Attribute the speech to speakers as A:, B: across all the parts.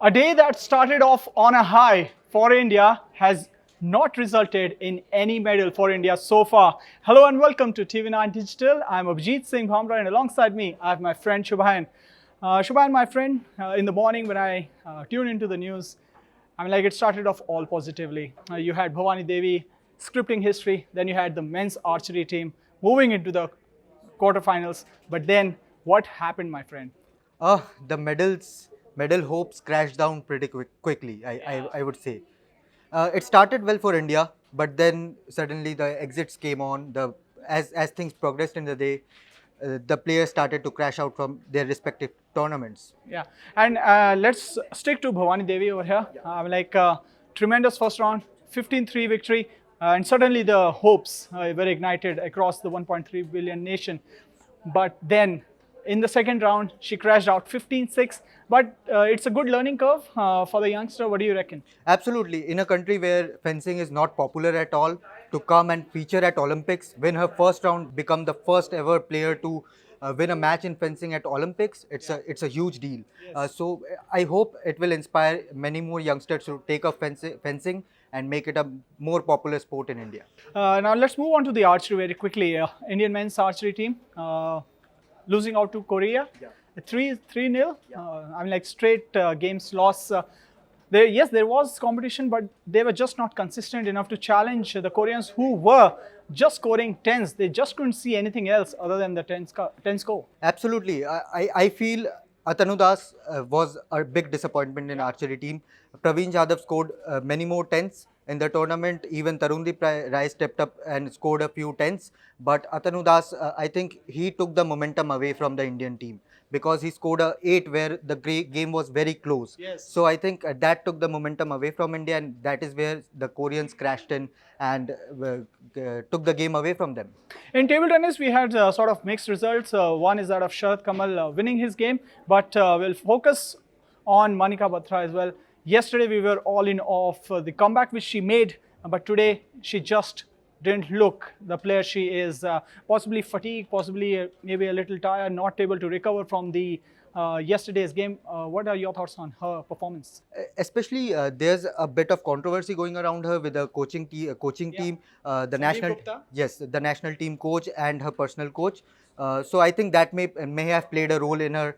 A: A day that started off on a high for India has not resulted in any medal for India so far. Hello and welcome to TV9 Digital. I'm Abhijit Singh Bhamra and alongside me I have my friend Shubhayan. Shubhayan, my friend, in the morning when I tuned into the news, it started off all positively. You had Bhavani Devi scripting history, then you had the men's archery team moving into the quarterfinals. But then what happened, my friend?
B: The medal hopes crashed down pretty quickly, I would say. It started well for India, but then suddenly the exits came on. As things progressed in the day, the players started to crash out from their respective tournaments.
A: Yeah, and let's stick to Bhavani Devi over here. Tremendous first round, 15-3 victory, and suddenly the hopes were ignited across the 1.3 billion nation. But then in the second round, she crashed out 15-6. But it's a good learning curve for the youngster. What do you reckon?
B: Absolutely. In a country where fencing is not popular at all, to come and feature at Olympics, win her first round, become the first ever player to win a match in fencing at Olympics, it's a huge deal.
A: Yes.
B: So I hope it will inspire many more youngsters to take up fencing and make it a more popular sport in India.
A: Now let's move on to the archery very quickly. Indian men's archery team losing out to Korea. 3-0. Straight games loss. There was competition, but they were just not consistent enough to challenge the Koreans, who were just scoring 10s. They just couldn't see anything else other than the 10 score.
B: Absolutely. I feel Atanu Das was a big disappointment in archery team. Praveen Jadhav scored many more 10s in the tournament. Even Tarundeep Rai stepped up and scored a few 10s. But Atanu Das, I think he took the momentum away from the Indian team, because he scored a 8 where the game was very close.
A: Yes.
B: So I think that took the momentum away from India, and that is where the Koreans crashed in and took the game away from them.
A: In table tennis, we had sort of mixed results. One is that of Sharath Kamal winning his game, but we'll focus on Manika Batra as well. Yesterday, we were all in awe of the comeback which she made, but today she just didn't look the player she is. Possibly fatigued, possibly maybe a little tired, not able to recover from the yesterday's game. What are your thoughts on her performance?
B: Especially, there's a bit of controversy going around her with the coaching team, the national team coach and her personal coach. So I think that may have played a role in her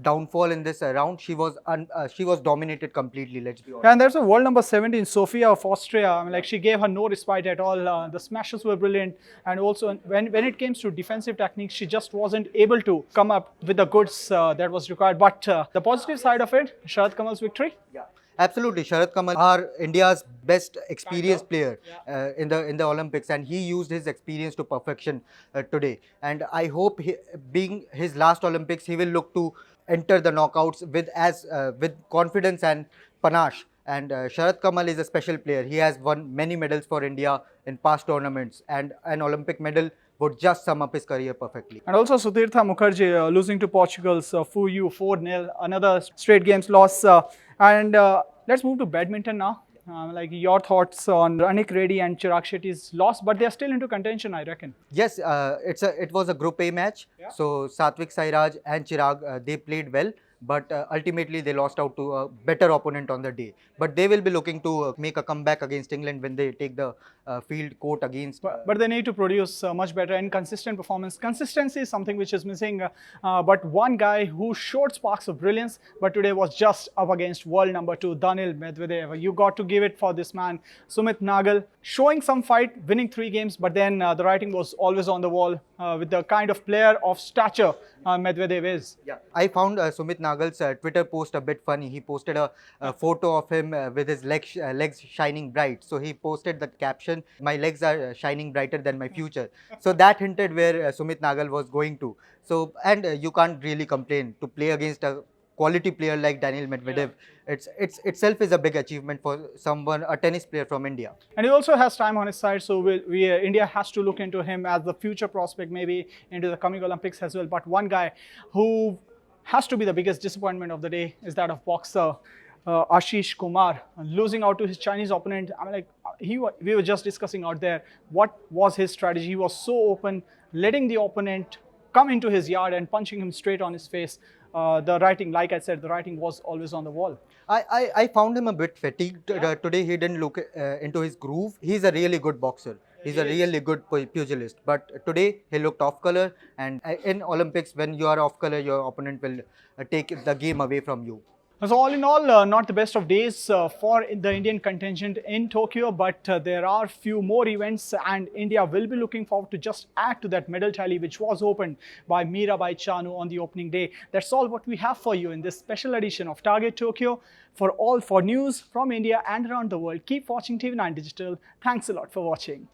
B: downfall in this round. She was dominated completely. Let's be honest.
A: And there's a world number 17, Sofia of Austria. She gave her no respite at all. The smashes were brilliant, and also when it came to defensive techniques, she just wasn't able to come up with the goods that was required. But the positive side of it, Sharath Kamal's victory.
B: Yeah. Absolutely, Sharath Kamal, are India's best experienced player in the Olympics, and he used his experience to perfection today. And I hope, being his last Olympics, he will look to enter the knockouts with confidence and panache. And Sharath Kamal is a special player. He has won many medals for India in past tournaments, and an Olympic medal would just sum up his career perfectly.
A: And also Sutirtha Mukherjee losing to Portugal's Fuyu 4-0, another straight games loss. Let's move to badminton now. Your thoughts on Anik Reddy and Chirag Shetty's loss, but they're still into contention, I reckon.
B: Yes, it was a Group A match.
A: Yeah.
B: So Satvik Sairaj and Chirag, they played well, but ultimately they lost out to a better opponent on the day. But they will be looking to make a comeback against England when they take the field court against.
A: But they need to produce much better and consistent performance. Consistency is something which is missing. But one guy who showed sparks of brilliance, but today was just up against world number 2, Daniil Medvedev. You got to give it for this man, Sumit Nagal, showing some fight, winning 3 games, but then the writing was always on the wall with the kind of player of stature Medvedev is.
B: Yeah, I found Sumit Nagal's Twitter post a bit funny. He posted a photo of him with his legs shining bright. So he posted the caption, "My legs are shining brighter than my future." So that hinted where Sumit Nagal was going to. So, and you can't really complain to play against a quality player like Daniil Medvedev. It's itself is a big achievement for a tennis player from India.
A: And he also has time on his side, so India has to look into him as the future prospect, maybe into the coming Olympics as well. But one guy who has to be the biggest disappointment of the day is that of boxer Ashish Kumar, losing out to his Chinese opponent. We were just discussing out there, what was his strategy? He was so open, letting the opponent come into his yard and punching him straight on his face. the writing, like I said, the writing was always on the wall.
B: I found him a bit fatigued today. He didn't look into his groove. He's a really good boxer. He's a really good pugilist. But today he looked off color. And in Olympics, when you are off color, your opponent will take the game away from you.
A: So all in all, not the best of days for the Indian contingent in Tokyo, but there are few more events and India will be looking forward to just add to that medal tally which was opened by Mirabai Chanu on the opening day. That's all what we have for you in this special edition of Target Tokyo. For news from India and around the world, keep watching TV9 Digital. Thanks a lot for watching.